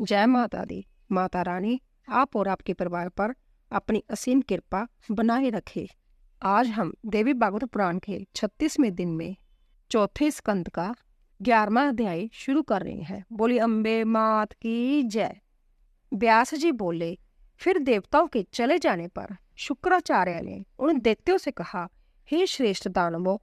जय माता दी। माता रानी आप और आपके परिवार पर अपनी असीम कृपा बनाए रखे। आज हम देवी भागवत पुराण के 36वें दिन में चौथे स्कंद का 11वां अध्याय शुरू कर रहे हैं। बोली अम्बे मात की जय। व्यास जी बोले, फिर देवताओं के चले जाने पर शुक्राचार्य ने उन दैत्यों से कहा, हे श्रेष्ठ दानवों,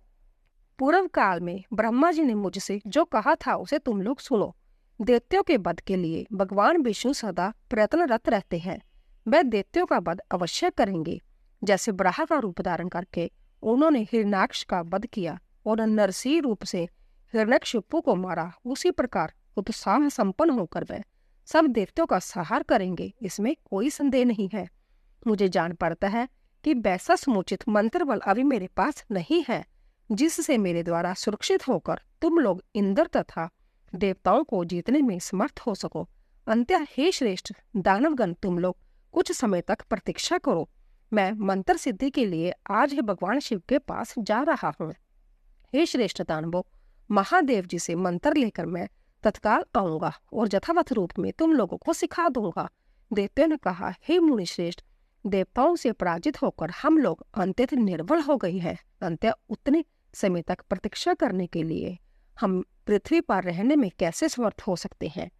पूर्व काल में ब्रह्मा जी ने मुझसे जो कहा था उसे तुम लोग सुनो। दैत्यों के वध के लिए भगवान विष्णु सदा प्रयत्नरत रहते हैं। वह दैत्यों का वध अवश्य करेंगे। जैसे बराह का रूप धारण करके उन्होंने हिरण्याक्ष का वध किया और नरसिंह रूप से हिरण्यकशिपु को मारा, उसी प्रकार उत्साह संपन्न होकर वह सब दैत्यों का संहार करेंगे, इसमें कोई संदेह नहीं है। मुझे जान पड़ता है कि वैसा समुचित मंत्र बल अभी मेरे पास नहीं है जिससे मेरे द्वारा सुरक्षित होकर तुम लोग इंद्र तथा देवताओं को जीतने में समर्थ हो सको। अंत्य हे श्रेष्ठ दानवगण, तुम लोग कुछ समय तक प्रतीक्षा करो। मैं मंत्र सिद्धि के लिए आज ही भगवान शिव के पास जा रहा हूँ। हे श्रेष्ठ दानवों, महादेव जी से मंत्र लेकर मैं तत्काल आऊंगा और यथावत रूप में तुम लोगों को सिखा दूंगा। दैत्यों ने कहा, हे मुनि श्रेष्ठ, देवताओं से पराजित होकर हम लोग अंत्यतः निर्बल हो गई है। अंत्य उतने समय तक प्रतीक्षा करने के लिए हम पृथ्वी पर रहने में कैसे समर्थ हो सकते हैं।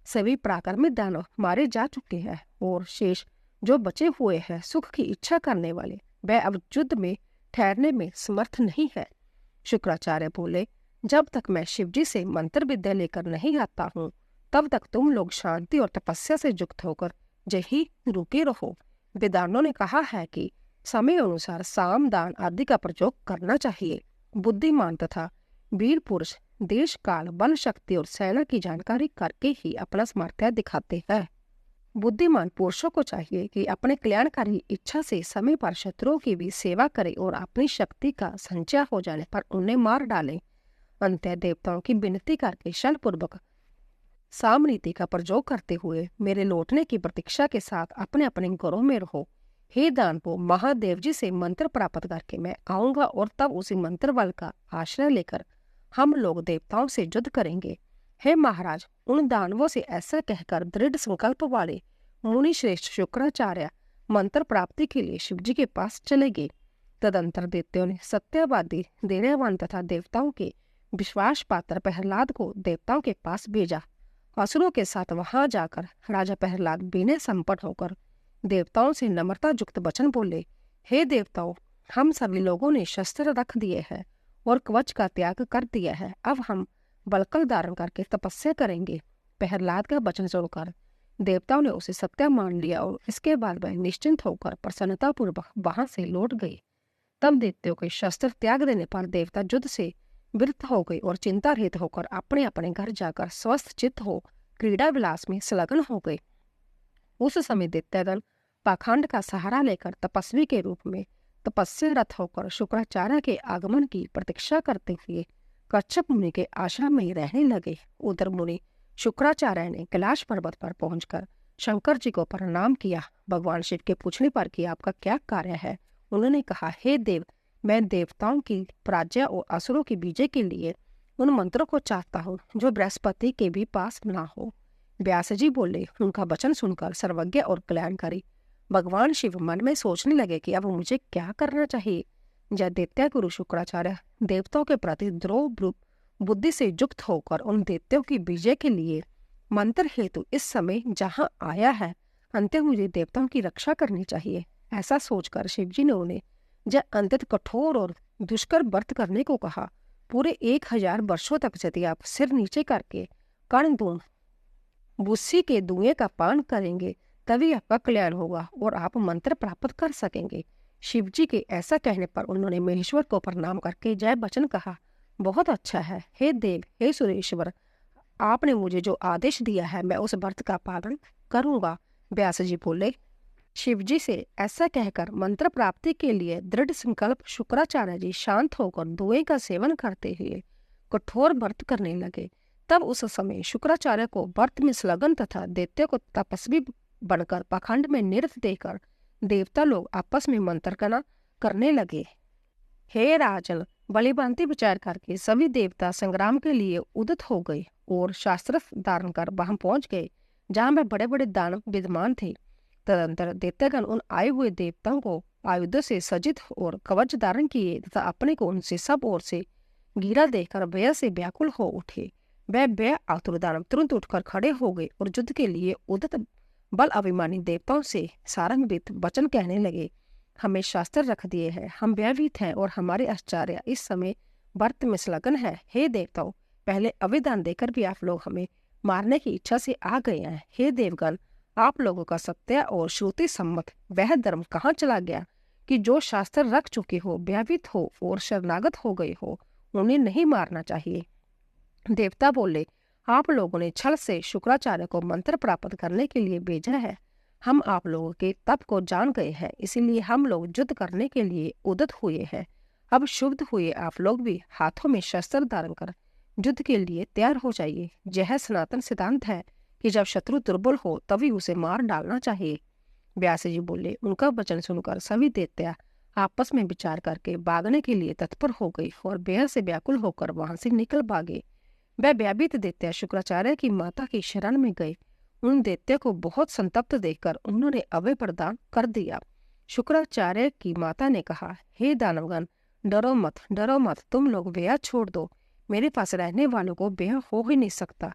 सभी पराक्रमित दानव मारे जा चुके हैं और शेष जो बचे हुए हैं सुख की इच्छा करने वाले, वह अब युद्ध में ठहरने में समर्थ नहीं है। शुक्राचार्य बोले, जब तक मैं शिवजी से मंत्र विद्या लेकर नहीं आता हूँ तब तक तुम लोग शांति और तपस्या से युक्त होकर यही रुके रहो। वेदांतों ने कहा है कि समय अनुसार साम दान आदि का प्रयोग करना चाहिए। बुद्धिमान तथा वीर पुरुष देश काल बल शक्ति और सेना की जानकारी करके ही अपना सामर्थ्य दिखाते हैं। बुद्धिमान पुरुषों को चाहिए कि अपने कल्याणकारी इच्छा से समय पर शत्रुओं की भी सेवा करें और अपनी शक्ति का संचय हो जाने पर उन्हें मार डालें। अंत्य देवताओं की विनती करके शल पूर्वक सामनीति का प्रयोग करते हुए मेरे लौटने की प्रतीक्षा के साथ अपने अपने घरों में रहो। हे दानवों, महादेव जी से मंत्र प्राप्त करके मैं आऊंगा और तब उसी मंत्र बल का आश्रय लेकर हम लोग देवताओं से युद्ध करेंगे। हे महाराज, उन दानवों से ऐसा कहकर दृढ़ संकल्प वाले मुनि श्रेष्ठ शुक्राचार्य मंत्र प्राप्ति के लिए शिवजी के पास चले गए। तदंतर दैत्यों ने सत्यवादी धैर्यवान तथा देवताओं के विश्वास पात्र प्रहलाद को देवताओं के पास भेजा। असुरों के साथ वहां जाकर राजा प्रहलाद विनय संपन्न होकर देवताओं से नम्रता युक्त वचन बोले, हे देवताओं, हम सभी लोगों ने शस्त्र रख दिए हैं और कवच का त्याग कर दिया है। अब हम बलकल धारण करके तपस्या करेंगे। प्रहलाद का वचन सुनकर देवताओं ने उसे सत्य मान लिया और इसके बाद वह निश्चिंत होकर प्रसन्नता पूर्वक वहां से लौट गए। तब दैत्यों के शस्त्र त्याग देने पर देवता युद्ध से विरत हो गए और चिंता रहित होकर अपने अपने घर जाकर स्वस्थ चित्त हो क्रीड़ा विलास में संलग्न हो गए। उस समय दैत्य दल पाखंड का सहारा लेकर तपस्वी के रूप में तपस्यारत होकर शुक्राचार्य के आगमन की प्रतीक्षा करते हुए कच्छप मुनि के आश्रम में रहने लगे। उधर मुनि शुक्राचार्य ने कैलाश पर्वत पर पहुंचकर शंकर जी को प्रणाम किया। भगवान शिव के पूछने पर कि आपका क्या कार्य है, उन्होंने कहा, हे देव, मैं देवताओं की पराजय और असुरों की विजय के लिए उन मंत्रों को चाहता हूँ जो बृहस्पति के भी पास ना हो। व्यास जी बोले, उनका वचन सुनकर सर्वज्ञ और कल्याणकारी भगवान शिव मन में सोचने लगे कि अब मुझे क्या करना चाहिए। जय दैत्य गुरु शुक्राचार्य देवताओं के प्रति द्रोह बुद्धि से युक्त होकर उन दैत्यों की विजय के लिए मंत्र हेतु इस समय जहाँ आया है, अंत मुझे देवताओं की रक्षा करनी चाहिए। ऐसा सोचकर शिवजी ने उन्हें जय अंत कठोर और दुष्कर व्रत करने को कहा। पूरे 1000 वर्षों तक यदि आप सिर नीचे करके कर्ण दूं बुस्सी के धुएं का पान करेंगे तभी आपका कल्याण होगा और आप मंत्र प्राप्त कर सकेंगे। शिवजी के ऐसा कहने पर उन्होंने महेश्वर को प्रणाम करके जय वचन कहा, बहुत अच्छा है। हे देव, हे सुरेश्वर, आपने मुझे जो आदेश दिया है मैं उस व्रत का पालन करूंगा। व्यास जी बोले, शिवजी से ऐसा कहकर मंत्र प्राप्ति के लिए दृढ़ संकल्प शुक्राचार्य जी शांत होकर धुएं का सेवन करते हुए कठोर व्रत करने लगे। तब उस समय शुक्राचार्य को व्रत में संलग्न तथा दैत्य को तपस्वी बनकर पाखंड में निरत देकर देवता लोग आपस में मंत्रकना करने लगे। हे राजन, बलिभांति विचार करके सभी देवता संग्राम के लिए उदित हो गए और शास्त्र धारण कर वहां पहुंच गए। जहाँ में बड़े बड़े दानव विद्यमान थे। तदंतर दैत्यगण उन आए हुए देवताओं को आयुधों से सज्जित और कवच धारण किए तथा अपने को उनसे सब ओर से घिरा देखकर भय से व्याकुल हो उठे। वह भय आतुर दानव तुरंत उठकर खड़े हो गए और युद्ध के लिए उद्यत बल अभिमानी देवताओं से सारंगवित वचन कहने लगे। हमें शास्त्र रख दिए हैं, हम भयभीत हैं और हमारे आचार्य इस समय व्रत में संलग्न है। हे देवताओं, पहले अभिदान देकर भी आप लोग हमें मारने की इच्छा से आ गए हैं। हे देवगण, आप लोगों का सत्य और श्रुति सम्मत वह धर्म कहाँ चला गया कि जो शास्त्र रख चुके हो, भयभीत हो और शरणागत हो गए हो, उन्हें नहीं मारना चाहिए। देवता बोले, आप लोगों ने छल से शुक्राचार्य को मंत्र प्राप्त करने के लिए भेजा है। हम आप लोगों के तप को जान गए हैं, इसीलिए हम लोग युद्ध करने के लिए उद्यत हुए हैं। अब शुद्ध हुए आप लोग भी हाथों में शस्त्र धारण कर युद्ध के लिए तैयार हो जाइए। यह सनातन सिद्धांत है कि जब शत्रु दुर्बल हो तभी उसे मार डालना चाहिए। व्यास जी बोले। उनका वचन सुनकर सभी दैत्य आपस में विचार करके भागने के लिए तत्पर हो गए और बेहद से व्याकुल होकर वहां से निकल भागे। वह भयभीत दैत्य शुक्राचार्य की माता की शरण में गए। उन दैत्य को बहुत संतप्त देखकर उन्होंने अभय प्रदान कर दिया। शुक्राचार्य की माता ने कहा, हे दानवगण, डरो मत, डरो मत, तुम लोग व्यय छोड़ दो। मेरे पास रहने वालों को व्यय हो ही नहीं सकता।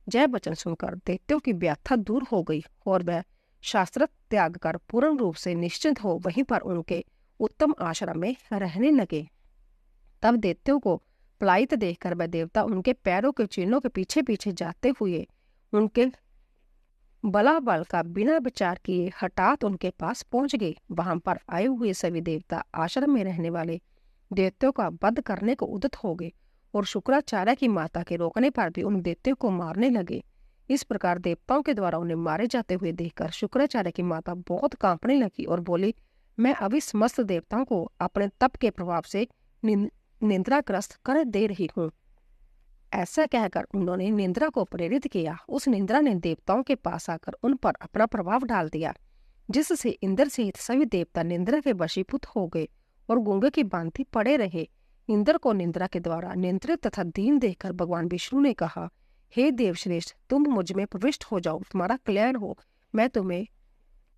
जय वचन सुनकर दैत्यों की व्याथा दूर हो गई और वह शास्त्र त्याग कर पूर्ण रूप से निश्चिंत हो वहीं पर उनके उत्तम आश्रम में रहने लगे। तब दैत्यों को पलायित देखकर वह देवता उनके पैरों के चिन्हों के पीछे पीछे जाते हुए उनके बलाबल का बिना विचार किए हठात उनके पास पहुंच गए। वहां पर आए हुए सभी देवता आश्रम में रहने वाले दैत्यों का वध करने को उद्यत हो गए और शुक्राचार्य की माता के रोकने पर भी उन दैत्यों को मारने लगे। इस प्रकार देवताओं के द्वारा उन्हें मारे जाते हुए देखकर शुक्राचार्य की माता बहुत कांपने लगी और बोली, मैं अभी समस्त देवताओं को अपने तप के प्रभाव से निंद्राग्रस्त कर दे रही हूँ। ऐसा कहकर उन्होंने निंद्रा को प्रेरित किया। उस निंद्रा ने देवताओं के पास आकर उन पर अपना प्रभाव डाल दिया, जिससे इंद्र सहित सभी देवता निंद्रा के वशीभूत हो गए और गूंगे की भांति पड़े रहे। इंद्र को निंद्रा के द्वारा नियंत्रित तथा दीन देखकर भगवान विष्णु ने कहा, हे देवश्रेष्ठ, तुम मुझ में प्रविष्ट हो जाओ, तुम्हारा कल्याण हो, मैं तुम्हें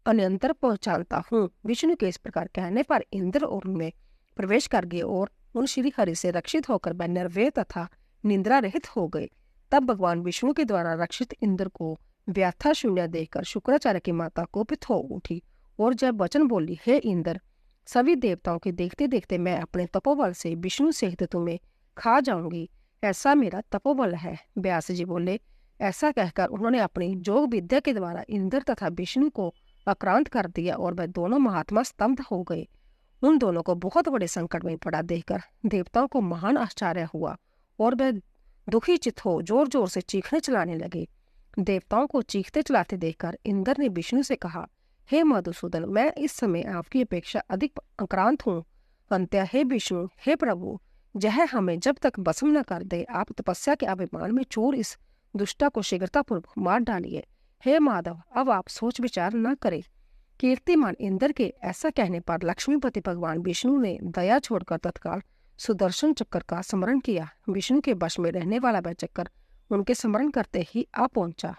अन्यंतर पहुंचाता हूँ। विष्णु के इस प्रकार कहने पर इंद्र और उनमें प्रवेश कर गए और उन श्री हरि से रक्षित होकर वह निर्भय तथा निंद्रा रहित हो गए। तब भगवान विष्णु के द्वारा रक्षित इंद्र को व्याथा शून्य देखकर शुक्राचार्य की माता कोपित हो उठी और जब वचन बोली, हे इंद्र, सभी देवताओं के देखते देखते मैं अपने तपोबल से विष्णु सहित तुम्हें खा जाऊंगी, ऐसा मेरा तपोबल है। व्यास जी बोले। ऐसा कहकर उन्होंने अपनी जोग विद्या के द्वारा इंद्र तथा विष्णु को आक्रांत कर दिया और वह दोनों महात्मा स्तब्ध हो गए। उन दोनों को बहुत बड़े संकट में पड़ा देखकर देवताओं को महान आश्चर्य हुआ और वह दुखी चित हो जोर जोर से चीखने चलाने लगे। देवताओं को चीखते चलाते देखकर इंद्र ने विष्णु से कहा, हे मधुसूदन, मैं इस समय आपकी अपेक्षा अधिक आक्रांत हूँ। अंत्य हे विष्णु, हे प्रभु, यह हमें जब तक भस्म न कर दे, आप तपस्या के अभिमान में चोर इस दुष्टा को शीघ्रतापूर्वक मार डालिए। हे माधव, अब आप सोच विचार न करें। कीर्तिमान इंद्र के ऐसा कहने पर लक्ष्मीपति भगवान विष्णु ने दया छोड़कर तत्काल सुदर्शन चक्र का स्मरण किया। विष्णु के वश में रहने वाला वह चक्र उनके स्मरण करते ही आ पहुंचा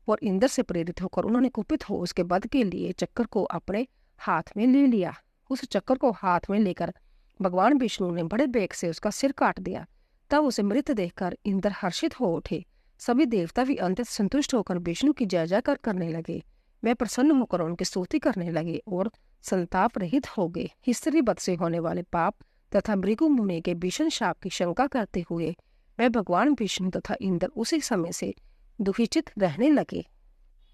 और इंद्र से प्रेरित होकर उन्होंने कुपित हो उसके वध के लिए चक्र को अपने हाथ में ले लिया। उस चक्र को हाथ में लेकर भगवान विष्णु ने बड़े वेग से उसका सिर काट दिया। तब उसे मृत देखकर इंद्र हर्षित हो उठे। सभी देवता भी अंत संतुष्ट होकर विष्णु की जय जयकार करने लगे। वे प्रसन्न होकर उनकी स्तुति करने लगे और संताप रहित हो गए। स्त्री वध से होने वाले पाप तथा भृगु मुनि के भीषण शाप की शंका करते हुए वे भगवान विष्णु तथा इंद्र उसी समय से दुखीचित रहने लगे।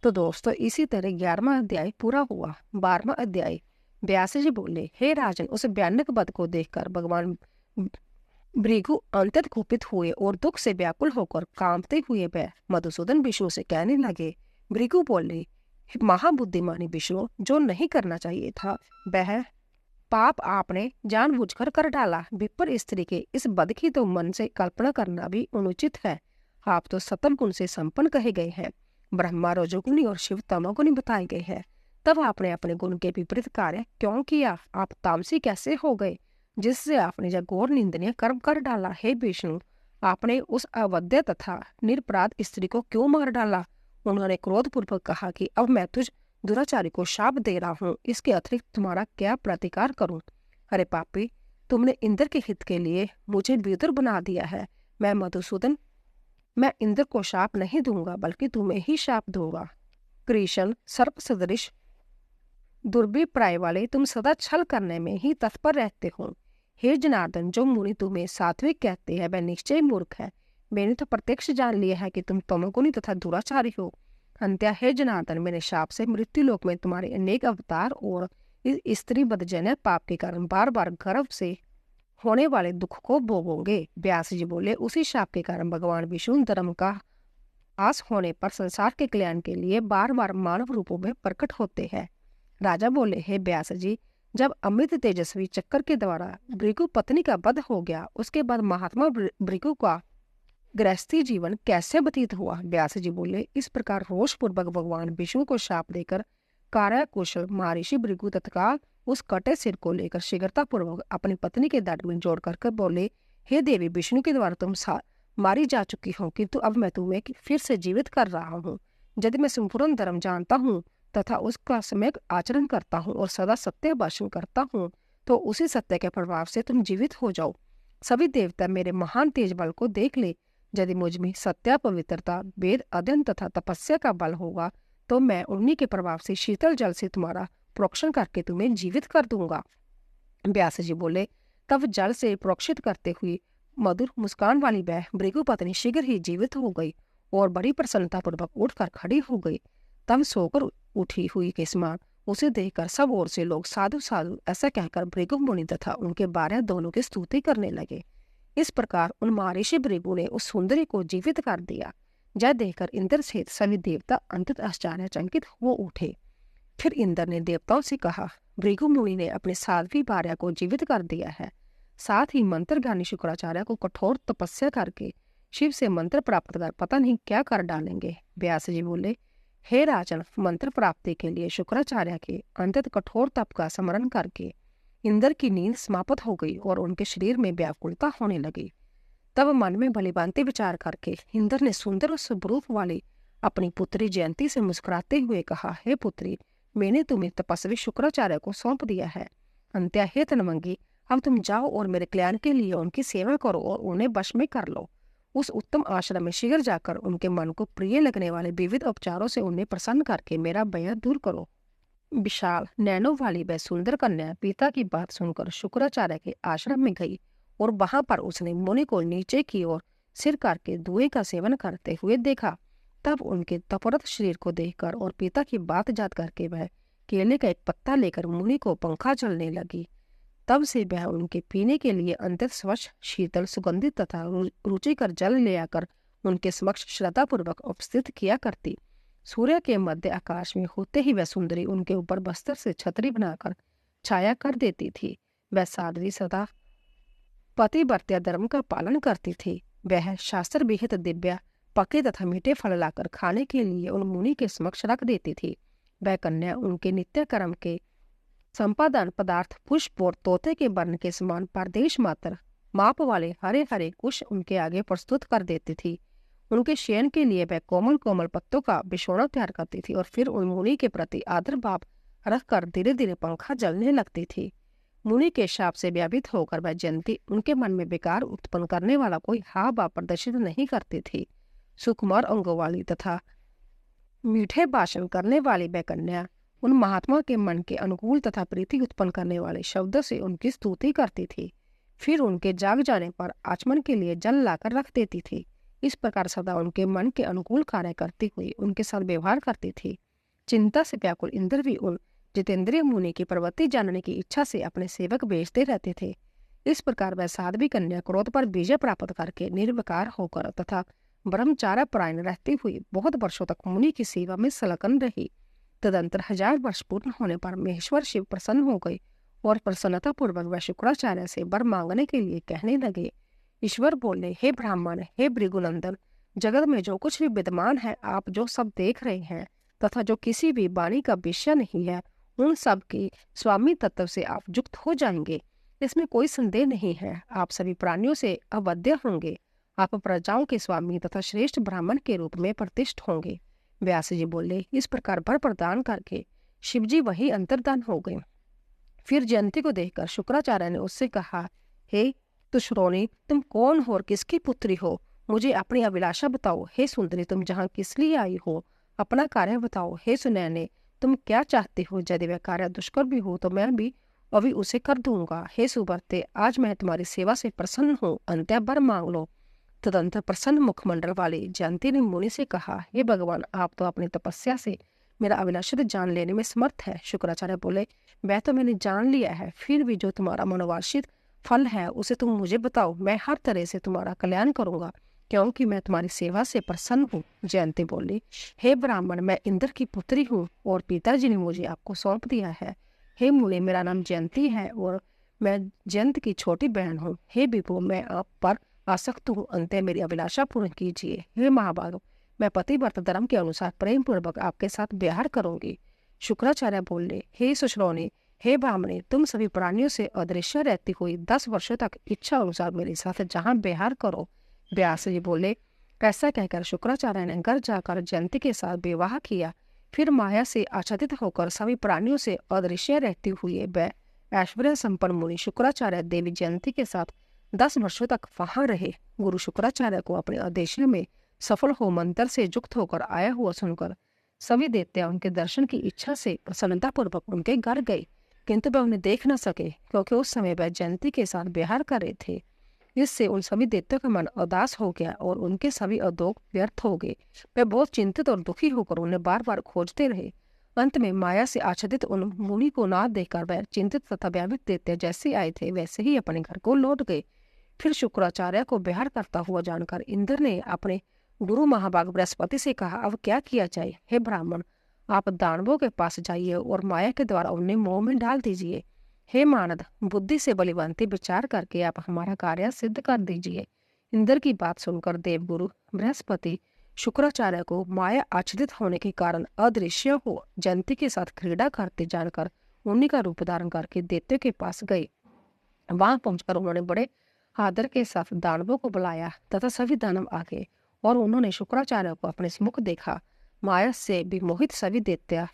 तो दोस्तों, इसी तरह 11वां अध्याय पूरा हुआ। 12वां अध्याय। व्यास जी बोले, हे राजन, उस भयानक वध को देखकर भगवान भृगु अंतत कुपित हुए और दुख से व्याकुल होकर कांपते हुए वह मधुसूदन विष्णु से कहने लगे। भृगु बोले, महाबुद्धिमानी विष्णु, जो नहीं करना चाहिए था वह पाप आपने जानबूझकर कर डाला। विप्र स्त्री के इस वध की तो मन से कल्पना करना भी अनुचित है। आप तो सतम गुण से संपन्न कहे गए हैं, ब्रह्मा रजोगुणी और शिव तमोगुणी बताए गए हैं। तब आपने अपने गुण के विपरीत कार्य क्यों किया? आप तामसी कैसे हो गए जिससे आपने यह घोर निंदनीय कर्म कर डाला? हे विष्णु, आपने उस अवध्य तथा निरपराध स्त्री को क्यों मार डाला? उन्होंने क्रोधपूर्वक कहा कि अब मैं तुझ दुराचारी को शाप दे रहा हूँ, इसके अतिरिक्त तुम्हारा क्या प्रतिकार करूं? अरे पापी, तुमने इंद्र के हित के लिए मुझे विदुर बना दिया है। मैं मधुसूदन, मैं इंद्र को शाप नहीं दूंगा, बल्कि तुम्हें ही शाप दूंगा। कृष्ण, सर्प सदृश दुर्भिप्राय वाले तुम सदा छल करने में ही तत्पर रहते हो। हे जनार्दन, जो मुनि तुम्हें सात्विक कहते हैं वह निश्चय मूर्ख है। मैंने तो प्रत्यक्ष जान लिया है कि तुम तमोगुणी तथा दुराचारी हो। अंत्या हे जनार्दन, मेरे शाप से मृत्यु लोक में तुम्हारे अनेक अवतार और इस स्त्री बदजनक पाप के कारण बार बार गर्भ से होने वाले दुख को भोगोगे। व्यास जी बोले, उसी शाप के कारण भगवान विष्णु धर्म का आस होने पर संसार के कल्याण के लिए बार बार मानव रूपों में प्रकट होते हैं। राजा बोले, हे व्यास जी, जब अमृत तेजस्वी चक्कर के द्वारा भृगु पत्नी का वध हो गया, उसके बाद महात्मा भृगु का गृहस्थी जीवन कैसे व्यतीत हुआ? व्यास जी बोले, इस प्रकार रोष पूर्वक भगवान विष्णु को शाप देकर कार्यकुशल महर्षि भृगु तत्काल उस कटे सिर को लेकर शीघ्रता पूर्वक अपनी पत्नी के दाढ़ में जोड़ कर बोले, हे देवी, विष्णु के द्वारा तुम मारी जा चुकी हो, किंतु अब मैं तुम्हें फिर से जीवित कर रहा हूँ। यदि मैं संपूर्ण धर्म जानता हूँ तथा उसका सम्यक आचरण करता हूँ और सदा सत्य भाषण करता हूँ, तो उसी सत्य के प्रभाव से तुम जीवित हो जाओ। सभी देवता मेरे महान तेज बल को देख ले। यदि मुझ में सत्या, पवित्रता, वेद अध्ययन तथा तपस्या का बल होगा, तो मैं उन्हीं के प्रभाव से शीतल जल से तुम्हारा प्रोक्षण करके तुम्हें जीवित कर दूंगा। व्यास जी बोले, तब जल से प्रोक्षित करते हुए मधुर मुस्कान वाली वह भृगु पत्नी शीघ्र ही जीवित हो गई और बड़ी प्रसन्नता पूर्वक उठकर खड़ी हो गई। तब सोकर उठी हुई के समान उसे देखकर सब ओर से लोग साधु साधु ऐसा कहकर भृगु मुनि तथा उनके 12 दोनों की स्तुति करने लगे। इस प्रकार उन महर्षि भृगु ने उस सुंदरी को जीवित कर दिया। यह देखकर इंद्र सहित सभी देवता अंतत आश्चर्यचकित हो उठे। फिर इंद्र ने देवताओं से कहा, भृगु मुनि ने अपने साध्वी भार्या को जीवित कर दिया है। साथ ही मंत्रज्ञानी शुक्राचार्य को कठोर तपस्या करके शिव से मंत्र प्राप्त कर पता नहीं क्या कर डालेंगे। व्यास जी बोले, हे राजन, मंत्र प्राप्ति के लिए शुक्राचार्य के अंतत कठोर तप का स्मरण करके इंद्र की नींद समाप्त हो गई और उनके शरीर में व्याकुलता होने लगी। तब मन में भलीभांति विचार करके इंद्र ने सुंदर स्वरूप वाली अपनी पुत्री जयंती से मुस्कुराते हुए कहा, हे पुत्री, मैंने तुम्हें तपस्वी शुक्राचार्य को सौंप दिया है। अंत्या हे तनमंगी, अब तुम जाओ और मेरे कल्याण के लिए उनकी सेवा करो और उन्हें वश में कर लो। उस उत्तम आश्रम में शीघ्र जाकर उनके मन को प्रिय लगने वाले विविध उपचारों से उन्हें प्रसन्न करके मेरा भय दूर करो। विशाल नैनों वाली वह सुंदर कन्या पिता की बात सुनकर शुक्राचार्य के आश्रम में गई और वहां पर उसने मुनि को नीचे की ओर सिर करके धुएं का सेवन करते हुए देखा। तब उनके तपरत शरीर को देखकर और पिता की बात याद करके वह केले का एक पत्ता लेकर मुनि को पंखा चलने लगी। तब से वह उनके पीने के लिए अंतत स्वच्छ, शीतल, सुगंधित तथा रुचिकर जल ले आकर उनके समक्ष श्रद्धापूर्वक उपस्थित किया करती। सूर्य के मध्य आकाश में होते ही वह सुंदरी उनके ऊपर बस्तर से छतरी बनाकर छाया कर देती थी। वह साध्वी सदा पतिव्रत्या धर्म का पालन करती थी। वह शास्त्र विहित दिव्या, पके तथा मीठे फल लाकर खाने के लिए उन मुनि के समक्ष रख देती थी। वह कन्या उनके नित्य कर्म के संपादन पदार्थ पुष्प और तोते के वर्ण के समान प्रदेश मात्र माप वाले हरे हरे कुश उनके आगे प्रस्तुत कर देती थी। उनके शयन के लिए वह कोमल कोमल पत्तों का बिछोना तैयार करती थी और फिर उन मुनि के प्रति आदर भाव रखकर धीरे धीरे पंखा जलने लगती थी। मुनि के शाप से व्यापित होकर वह जयंती उनके मन में विकार उत्पन्न करने वाला कोई हाव भाव प्रदर्शित नहीं करती थी। सुकुमार अंगों वाली तथा मीठे भाषण करने वाली वह कन्या उन महात्मा के मन के अनुकूल तथा प्रीति उत्पन्न करने वाले शब्दों से उनकी स्तुति करती थी। फिर उनके जाग जाने पर आचमन के लिए जल लाकर रख देती थी। इस प्रकार सदा उनके मन के अनुकूल कार्य करती हुई उनके साथ व्यवहार करती थी। चिंता से व्याकुल इंद्र भी उन जितेंद्रिय मुनि की प्रवृत्ति जानने की इच्छा से अपने सेवक भेजते रहते थे। इस प्रकार वह साध्वी कन्या क्रोध पर विजय प्राप्त करके निर्विकार होकर तथा ब्रह्मचार्य परायण रहती हुई बहुत वर्षों तक मुनि की सेवा में संलग्न रही। तदंतर 1000 वर्ष पूर्ण होने पर महेश्वर शिव प्रसन्न हो गए और प्रसन्नता पूर्वक वह शुक्राचार्य से वर मांगने के लिए कहने लगे। ईश्वर बोले, हे ब्राह्मण, हे भृगुनंदन, जगत में जो कुछ भी विद्यमान है, आप जो सब देख रहे हैं तथा जो किसी भी वाणी का विषय नहीं है, उन सब के स्वामी तत्व से आप युक्त हो जाएंगे। इसमें कोई संदेह नहीं है। आप सभी प्राणियों से अवध्य होंगे। आप प्रजाओं के स्वामी तथा श्रेष्ठ ब्राह्मण के रूप में प्रतिष्ठित होंगे। व्यास जी बोले, इस प्रकार वर प्रदान करके शिवजी वही अंतर्धान हो गए। फिर जयंती को देखकर शुक्राचार्य ने उससे कहा, हे तुश्रोणी, तुम कौन हो और किसकी पुत्री हो? मुझे अपनी अभिलाषा बताओ। हे सुंदरी, तुम जहाँ किस लिए आई हो? अपना कार्य बताओ। हे सुनैने, तुम क्या चाहते हो? यदि वह कार्य दुष्कर भी हो तो मैं भी अभी उसे कर दूंगा। हे सुभर्ते, आज मैं तुम्हारी सेवा से प्रसन्न हूँ, अंत्य वर मांग लो। तदंतर प्रसन्न मुखमंडल वाली जयंती ने मुनि से कहा, हे भगवान, आप तो अपनी तपस्या से मेरा अभिलाषित जान लेने में समर्थ है। शुक्राचार्य बोले, वह तो मैंने जान लिया है, फिर भी जो तुम्हारा मनोवांछित फल है उसे तुम मुझे बताओ। मैं हर तरह से तुम्हारा कल्याण करूंगा, क्योंकि मैं तुम्हारी सेवा से प्रसन्न हूँ। जयंती बोली, हे ब्राह्मण, मैं इंद्र की पुत्री हूँ और पिताजी ने मुझे आपको सौंप दिया है। हे मुनि, मेरा नाम जयंती है और मैं जयंत की छोटी बहन हूँ। हे विभु, मैं आप पर आसक्त हूँ, अंत मेरी अभिलाषा पूर्ण कीजिए। हे महाभाग, मैं पतिव्रत धर्म के अनुसार प्रेम पूर्वक आपके साथ व्यवहार करूंगी। शुक्राचार्य बोले, हे सुश्रोणी, हे ब्राह्मणे, तुम सभी प्राणियों से अदृश्य रहती हुई 10 वर्षों तक इच्छा अनुसार मेरे साथ जहाँ व्यवहार करो। व्यास जी बोले, ऐसा कहकर शुक्राचार्य ने घर जाकर जयंती के साथ विवाह किया। फिर माया से आच्छादित होकर सभी प्राणियों से अदृश्य रहती हुई वह ऐश्वर्य संपन्न मुनि शुक्राचार्य देवी जयंती के साथ 10 वर्षों तक वहां रहे। गुरु शुक्राचार्य को अपने आदेश में सफल हो मंत्र से युक्त होकर आया हुआ सुनकर सभी देवता उनके दर्शन की इच्छा से प्रसन्नता पूर्वक उनके घर गए, किंतु वह उन्हें देख न सके, क्योंकि उस समय वह जयंती के साथ विहार कर रहे थे। इससे उन सभी देवताओं का मन उदास हो गया और उनके सभी उद्योग व्यर्थ हो गए। वे बहुत चिंतित और दुखी होकर उन्हें बार बार खोजते रहे। अंत में माया से आच्छादित उन मुनि को ना देखकर वह चिंतित तथा व्यावित देवता जैसे आए थे वैसे ही अपने घर को लौट गए। फिर शुक्राचार्य को विहार करता हुआ जानकर इंद्र ने अपने गुरु महाभाग बृहस्पति से कहा, अब क्या किया जाए? हे ब्राह्मण, आप दानवों के पास जाइए और माया के द्वारा उन्हें मोह में डाल दीजिए। हे मानद, बुद्धि से बलिवंती विचार करके आप हमारा कार्य सिद्ध कर दीजिए। इंद्र की बात सुनकर देवगुरु बृहस्पति शुक्राचार्य को माया आच्छादित होने के कारण अदृश्य हो जयंती के साथ क्रीड़ा करते जानकर उन्हीं का रूप धारण करके दैत्यों के पास गए। वहां पहुंचकर उन्होंने बड़े आदर के साथ दानवों को बुलाया तथा सभी दानव आ गए और उन्होंने शुक्राचार्य को अपने मुख देखा। माया से विमोहित सभी दैत्य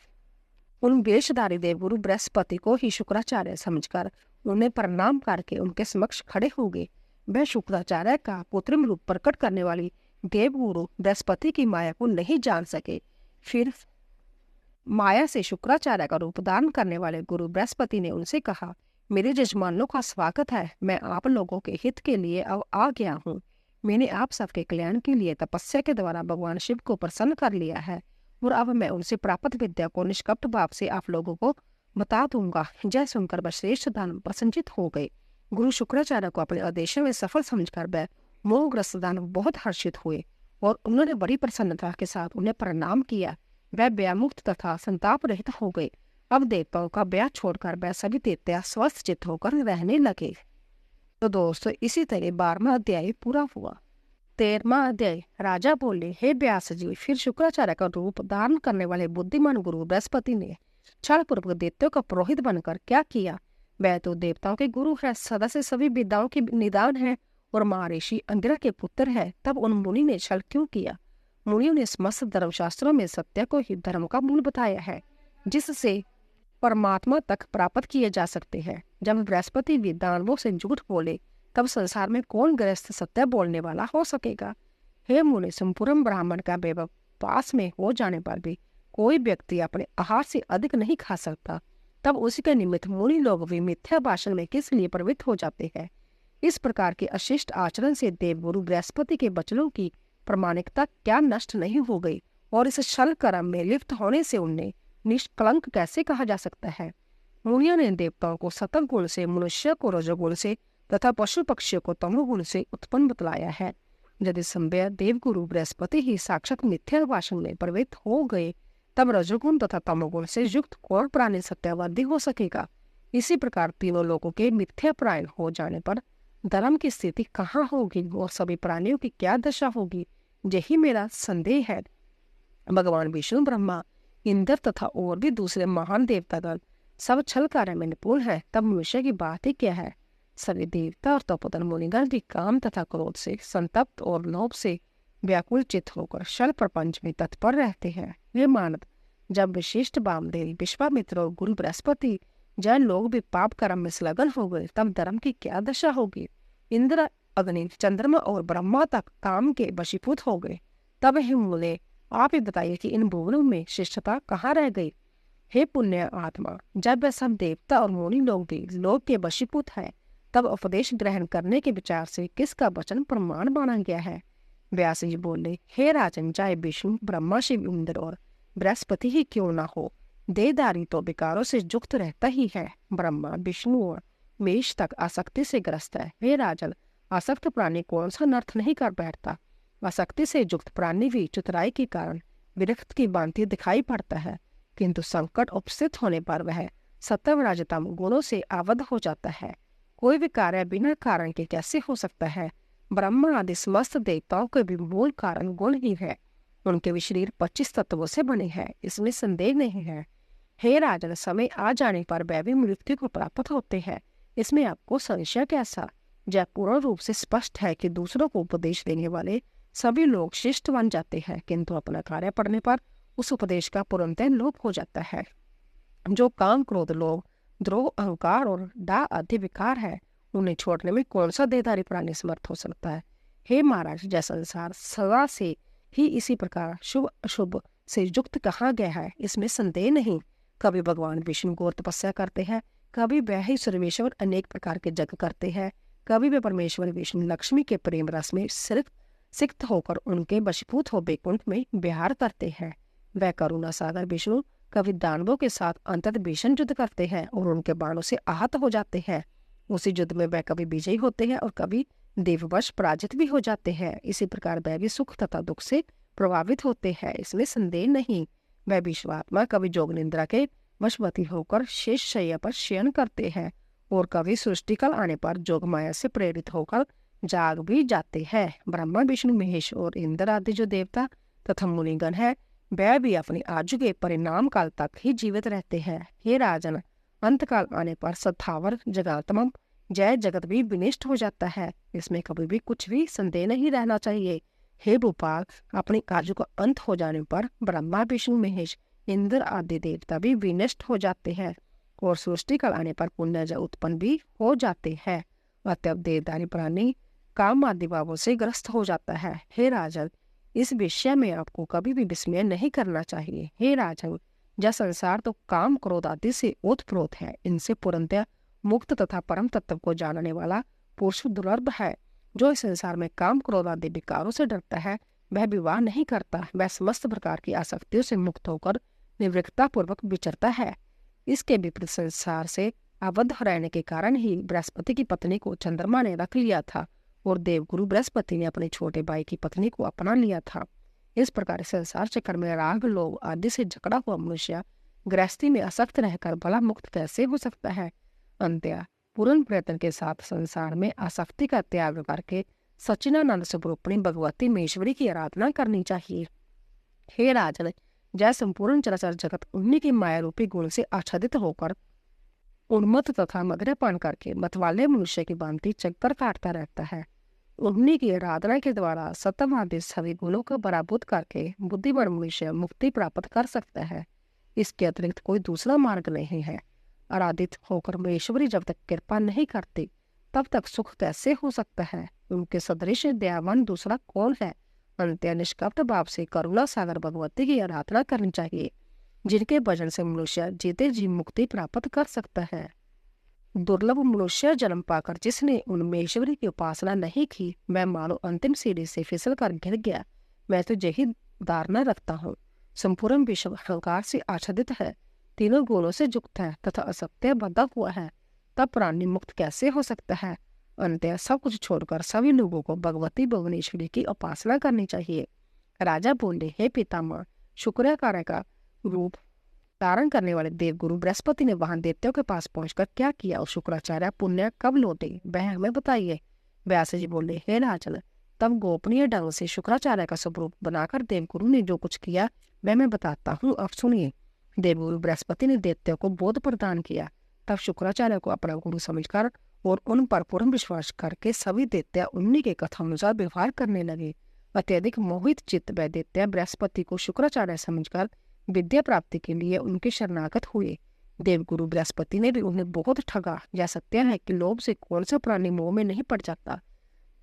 उन वेशधारी देवगुरु बृहस्पति को ही शुक्राचार्य समझकर उन्हें प्रणाम करके उनके समक्ष खड़े हो गए। वह शुक्राचार्य का पुत्र रूप प्रकट करने वाली देवगुरु बृहस्पति की माया को नहीं जान सके। फिर माया से शुक्राचार्य का रूप धारण करने वाले गुरु बृहस्पति ने उनसे कहा, मेरे जजमानों का स्वागत है। मैं आप लोगों के हित के लिए अब आ गया हूँ। मैंने आप सबके कल्याण के लिए तपस्या के द्वारा भगवान शिव को प्रसन्न कर लिया है और अब मैं उनसे प्राप्त विद्या को निष्कपट भाव से आप लोगों को बता दूंगा। जय सुनकर वह श्रेष्ठ दानव प्रसन्नचित हो गए। गुरु शुक्राचार्य को अपने आदेश में सफल समझकर वह मोहग्रस्त दानव बहुत हर्षित हुए और उन्होंने बड़ी प्रसन्नता के साथ उन्हें प्रणाम किया। वह व्यामुक्त तथा संताप रहित हो गए। अब देवताओं का ब्याह छोड़कर वह सभी देवता स्वस्थ चित्त होकर रहने लगे। तो दोस्तों, इसी तरह 12वां अध्याय पूरा हुआ। 13वां अध्याय। राजा बोले, हे व्यास जी, फिर शुक्राचार्य का रूप धारण करने वाले बुद्धिमान गुरु बृहस्पति ने छल पूर्वक देवताओं का पुरोहित बनकर क्या किया? वह तो देवताओं के गुरु है, सदा से सभी विद्याओं के निदान है और महर्षि अंगिरा के पुत्र है। तब उन मुनि ने छल क्यों किया? मुनियों ने समस्त धर्मशास्त्रों में सत्य को ही धर्म का मूल बताया है, जिससे परमात्मा तक प्राप्त किए जा सकते हैं। जब बृहस्पति भी दानवों से झूठ बोले, तब संसार में कौन गृहस्थ सत्य बोलने वाला हो सकेगा? हे मुनि, संपूर्ण ब्राह्मण का वैभव पास में हो जाने पर भी कोई व्यक्ति अपने आहार से अधिक नहीं खा सकता। तब उसी के निमित्त मुनि लोग भी मिथ्या भाषण में किस लिए प्रवृत्त हो जाते हैं? इस प्रकार के अशिष्ट आचरण से देवगुरु बृहस्पति के वचनों की प्रामाणिकता क्या नष्ट नहीं हो गई? और इस छल कर्म में लिप्त होने से उन्हें निष्कलंक कैसे कहा जा सकता है? मुनियों ने देवताओं को सतत गुण से, मनुष्य को रजोगुण से तथा पशु पक्षियों को तमोगुण से उत्पन्न बतलाया है। यदि संभव देवगुरु बृहस्पति ही साक्षात मिथ्या भाषण में प्रवृत्त हो गए, तब रजोगुण तथा तमोगुण से युक्त कौन प्राणी सत्यवादी हो सकेगा? इसी प्रकार तीनों लोगों के मिथ्या प्राण हो जाने पर धर्म की स्थिति कहाँ होगी और सभी प्राणियों की क्या दशा होगी? यही मेरा संदेह है। भगवान विष्णु, ब्रह्मा, इंद्र तथा और भी दूसरे महान देवतागण सब छल कार्य में निपुण है, तब मनुष्य की बात ही क्या है? सभी देवता और तपोधन मुनिगण भी काम तथा क्रोध से संतप्त और लोभ से व्याकुल चित होकर शल प्रपंच में तत्पर रहते हैं। वे मानद, जब विशिष्ट वामदेव, विश्वामित्र और गुरु बृहस्पति जैन लोग भी पाप कर्म में संलग्न हो गए, तब धर्म की क्या दशा होगी। इंद्र, अग्नि, चंद्रमा और ब्रह्मा तक काम के वशीभूत हो गए। तब हे मुने, आप ही बताइए कि इन भुवनों में शिष्टता कहाँ रह गई। हे पुण्य आत्मा, जब वह सब देवता और मुनि लोग भी लोक के वशीभूत है, तब उपदेश ग्रहण करने के विचार से किसका वचन प्रमाण माना गया है। व्यास जी बोले, हे राजन, चाहे विष्णु, ब्रह्मा, शिव, इंद्र और बृहस्पति ही क्यों ना हो, देहधारी तो विकारों से युक्त रहता ही है। ब्रह्मा, विष्णु और मेष तक आसक्ति से ग्रस्त है। हे राजन, आसक्त प्राणी कौन सा नर्थ नहीं कर बैठता। आसक्ति से युक्त प्राणी भी चतुराई के कारण विरक्त की भांति दिखाई पड़ता है, किंतु संकट उपस्थित होने पर वह सत्व रजतम गुणों से आबद्ध हो जाता है। कोई भी कार्य बिना कारण के कैसे हो सकता है। ब्रह्मा आदि समस्त देवताओं के भी मूल कारण गुण ही है। उनके भी शरीर 25 तत्वों से बने हैं, इसमें संदेह नहीं है। हे राजन, समय आ जाने पर वह भी मृत्यु को प्राप्त होते हैं, इसमें आपको संशय कैसा। जय पूर्ण रूप से स्पष्ट है कि दूसरों को उपदेश देने वाले सभी लोग शिष्ट बन जाते हैं, किंतु अपना कार्य पड़ने पर उस उपदेश का पूर्णतः लोप हो जाता है। जो काम, क्रोध, लोभ, द्रोह, अहंकार और डाह आदि विकार है, उन्हें छोड़ने में कौन सा देहधारी प्राणी समर्थ हो सकता है। हे महाराज, जय संसार सदा से ही इसी प्रकार शुभ अशुभ से युक्त कहा गया है, इसमें संदेह नहीं। कभी भगवान विष्णु घोर तपस्या करते हैं, कभी वह ही सर्वेश्वर अनेक प्रकार के जग करते हैं, कभी वे परमेश्वर विष्णु लक्ष्मी के प्रेम रस में सिक्त होकर उनके वशीभूत हो बैकुंठ में विहार करते हैं। वह करुणा सागर विष्णु कभी दानवों के साथ अंतत भीषण युद्ध करते हैं और उनके बाणों से आहत हो जाते हैं। उसी युद्ध में वह कभी विजयी होते हैं और कभी देववश पराजित भी हो जाते हैं। इसी प्रकार वह भी सुख तथा दुख से प्रभावित होते हैं, इसमें संदेह नहीं। वह विश्वात्मा कभी जोग निंद्रा के वशवती होकर शेष शैया पर शयन करते हैं और कभी सृष्टिकाल आने पर जोग माया से प्रेरित होकर जाग भी जाते हैं। ब्रह्मा, विष्णु, महेश और इंद्र आदि जो देवता तथा मुनिगण है, वह भी अपनी आयु के परिणाम काल तक ही जीवित रहते हैं। हे राजन, अंतकाल आने पर सत्थावर जगात्मम जय जगत भी विनिष्ट हो जाता है, इसमें कभी भी कुछ भी संदेह नहीं रहना चाहिए। हे भोपाल, अपनी आयु का अंत हो जाने पर ब्रह्मा, विष्णु, महेश, इंद्र आदि देवता भी विनष्ट हो जाते हैं और सृष्टि काल आने पर पुण्यज उत्पन्न भी हो जाते हैं। अतः देवदारी प्राणी काम आदि भावों से ग्रस्त हो जाता है। हे राजन, इस विषय में आपको कभी भी विस्मय नहीं करना चाहिए। हे राजन, यह संसार तो काम, क्रोध आदि से ओतप्रोत है, इनसे पूर्णतः मुक्त तथा परम तत्व को जानने वाला पुरुष दुर्लभ है। जो इस संसार में काम, क्रोध आदि विकारों से डरता है, वह विवाह नहीं करता, वह समस्त प्रकार की आसक्तियों से मुक्त होकर निवृत्ता पूर्वक विचरता है। इसके विपरीत संसार से आबद्ध रहने के कारण ही बृहस्पति की पत्नी को चंद्रमा ने रख लिया था और देवगुरु बृहस्पति ने अपने छोटे भाई की पत्नी को अपना लिया था। इस प्रकार संसार चक्र में राग, लोभ आदि से जकड़ा हुआ मनुष्य गृहस्थी में आसक्त रहकर भला मुक्त कैसे हो सकता है। अंत्य पूर्ण प्रयत्न के साथ संसार में आसक्ति का त्याग करके सच्चिदानंद स्वरूपिणी भगवती महेश्वरी की आराधना करनी चाहिए। हे राजन, जय संपूर्ण चराचर जगत उन्हीं की माया रूपी गुण से आच्छादित होकर उन्मत्त तथा मग्नपान करके मतवाले मनुष्य की भांति चक्कर काटता रहता है। उन्हीं की आराधना के द्वारा सतम आदि सभी गुणों को पराभूत करके बुद्धिमान मनुष्य मुक्ति प्राप्त कर सकता है। इसके अतिरिक्त कोई दूसरा मार्ग नहीं है। आराधित होकर महेश्वरी जब तक कृपा नहीं करती, तब तक सुख कैसे हो सकता है। उनके सदृश दयावान दूसरा कौन है। अंत्य निष्कपट भाव से करुणा सागर भगवती की आराधना करनी चाहिए, जिनके भजन से मनुष्य जीते जी मुक्ति प्राप्त कर सकता है। दुर्लभ मनुष्य जन्म पाकर जिसने उन महेश्वरी की उपासना नहीं की, मैं मानो अंतिम सीढ़ी से फिसल कर गिर गया। मैं तो यही धारणा रखता हूँ, संपूर्ण विश्व अहंकार से आच्छादित है, तीनों गुणों से युक्त है तथा असत्य बंधा हुआ है, तब प्राणी मुक्त कैसे हो सकता है। अंत्य सब कुछ छोड़कर सभी लोगों को भगवती भुवनेश्वरी की उपासना करनी चाहिए। राजा बोले, हे पितामह, शुक्राचार्य का रूप धारण करने वाले देवगुरु बृहस्पति ने वहां देवताओं के पास पहुंचकर क्या किया और शुक्राचार्य पुण्य कब लौटे, वह हमें बताइए। व्यास जी बोले, हे राजन, तब गोपनीय ढंग से शुक्राचार्य का स्वरूप बनाकर देवगुरु ने जो कुछ किया वह मैं बताता हूँ, अब सुनिए। देवगुरु बृहस्पति ने देवताओं को बोध प्रदान किया। तब शुक्राचार्य को अपना गुरु समझकर और उन पर पूर्ण विश्वास करके सभी देवता उन्हीं के कथानुसार व्यवहार करने लगे। अत्यधिक मोहित चित्त वह दैत्य बृहस्पति को शुक्राचार्य समझकर विद्या प्राप्ति के लिए उनके शरणागत हुए। देवगुरु बृहस्पति ने भी उन्हें बहुत ठगा। यह सत्य है कि लोभ से कौन सा प्राणी मोह में नहीं पड़ जाता।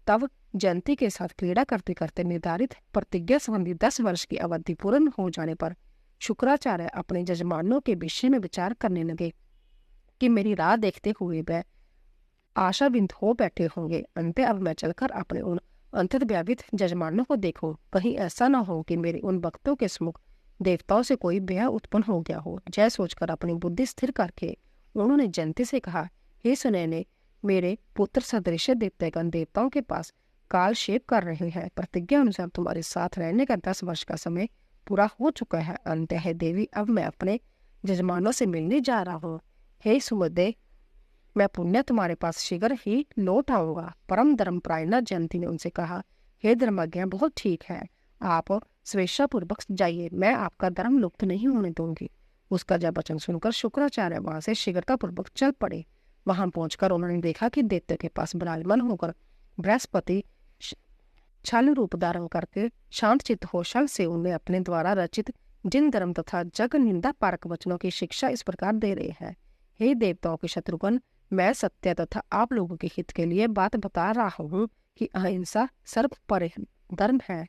तब जयंती के साथ क्रीड़ा करते करते निर्धारित प्रतिज्ञा संबंधी 10 वर्ष की अवधि पूर्ण हो जाने पर शुक्राचार्य अपने जजमानों के विषय में विचार करने लगे कि मेरी राह देखते हुए वह आशाविंत हो बैठे होंगे। अंत अब मैं चलकर अपने उन अंतर्व्यावित जजमानों को देखूं, कहीं ऐसा न हो कि मेरे उन भक्तों के सम्मुख देवताओं से कोई भय उत्पन्न हो गया हो। जय सोचकर अपनी बुद्धि स्थिर करके उन्होंने जयंती से कहा, हे सुनैने, मेरे पुत्र सदृश दैत्यगण देवताओं के पास कालक्षेप कर रहे हैं। प्रतिज्ञा अनुसार तुम्हारे साथ रहने का 10 वर्ष का समय पूरा हो चुका है। अंत है देवी, अब मैं अपने जजमानों से मिलने जा रहा हूँ। हे सुमदे, मैं पुण्य तुम्हारे पास शीघ्र ही लौट आऊंगा। परम धर्मपरायणा जयंती ने उनसे कहा, हे धर्मज्ञ, बहुत ठीक है, आप स्वेच्छापूर्वक जाइए, मैं आपका धर्म लुप्त नहीं होने दूंगी। उसका जब वचन सुनकर शुक्राचार्य वहां से शीघ्रतापूर्वक चल पड़े। वहां पहुंचकर उन्होंने देखा कि दैत्य के पास विराजमान होकर बृहस्पति छल रूप धारण करके शांत चित्त हो छल से उन्हें अपने द्वारा रचित जिन धर्म तथा जग निंदा पारक वचनों की शिक्षा इस प्रकार दे रहे हैं। हे देवताओं के शत्रुघ्न, मैं सत्य तथा आप लोगों के हित के लिए बात बता रहा हूँ कि अहिंसा सर्वोपरि धर्म है।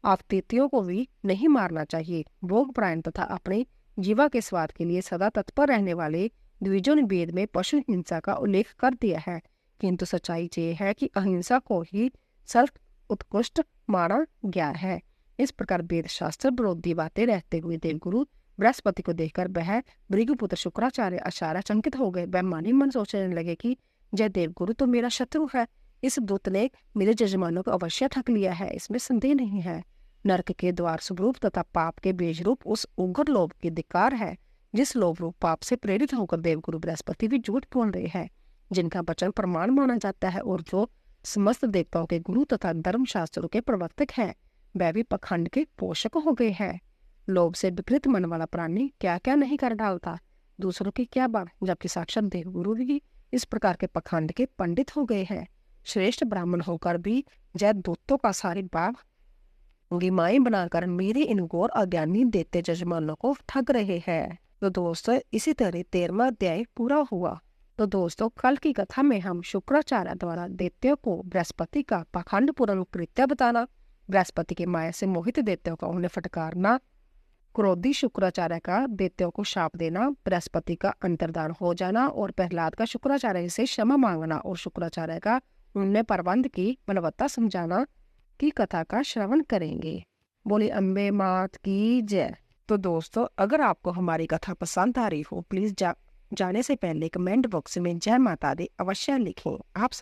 आप तीतियों को भी नहीं मारना चाहिए। भोगपरायण तथा अपने जीवा के स्वाद के लिए सदा तत्पर रहने वाले द्विजों ने वेद में पशु हिंसा का उल्लेख कर दिया है, किंतु सच्चाई ये है कि अहिंसा को ही सर्व उत्कृष्ट माना गया है। इस प्रकार वेद शास्त्र विरोधी बातें रहते हुए देवगुरु बृहस्पति को देखकर वह भृगुपुत्र शुक्राचार्य आश्चर्यचकित हो गए। वह मन ही मन सोचने लगे कि जय देवगुरु तो मेरा शत्रु है। इस दूत ने मेरे जजमानों को अवश्य ठग लिया है, इसमें संदेह नहीं है। नरक के द्वार स्वरूप तथा पाप के बीज रूप उस उग्र लोभ की धिक्कार है, जिस लोभ रूप पाप से प्रेरित होकर देवगुरु बृहस्पति भी झूठ बोल रहे हैं, जिनका वचन प्रमाण माना जाता है और जो समस्त देवताओं के गुरु तथा धर्म शास्त्रों के प्रवर्तक हैं, वह भी पखंड के पोषक हो गए हैं। लोभ से विपरीत मन वाला प्राणी क्या क्या नहीं कर डालता, दूसरों की क्या बात, जबकि साक्षात देवगुरु भी इस प्रकार के पखंड के पंडित हो गए हैं। श्रेष्ठ ब्राह्मण होकर भी जय दूतों का सारी बाग गिमाएं बनाकर मेरे इन गौर अज्ञानी देते जजमानों को ठग रहे हैं। तो दोस्तों, इसी तरह 13वां अध्याय पूरा हुआ। तो दोस्तों, कल की कथा में हम शुक्राचार्य द्वारा दैत्यों को बृहस्पति का पाखंड पूर्ण कृत्य बताना, बृहस्पति के माया से मोहित दैत्यों का उन्हें फटकारना, क्रोधी शुक्राचार्य का दैत्यों को शाप देना, बृहस्पति का अंतर्धान हो जाना और प्रहलाद का शुक्राचार्य से क्षमा मांगना और शुक्राचार्य का उनमें प्रबंध की बलवत्ता समझाना की कथा का श्रवण करेंगे। बोले अम्बे मात की जय। तो दोस्तों, अगर आपको हमारी कथा पसंद आ रही हो, प्लीज जाने से पहले कमेंट बॉक्स में जय माता दी अवश्य लिखें। आप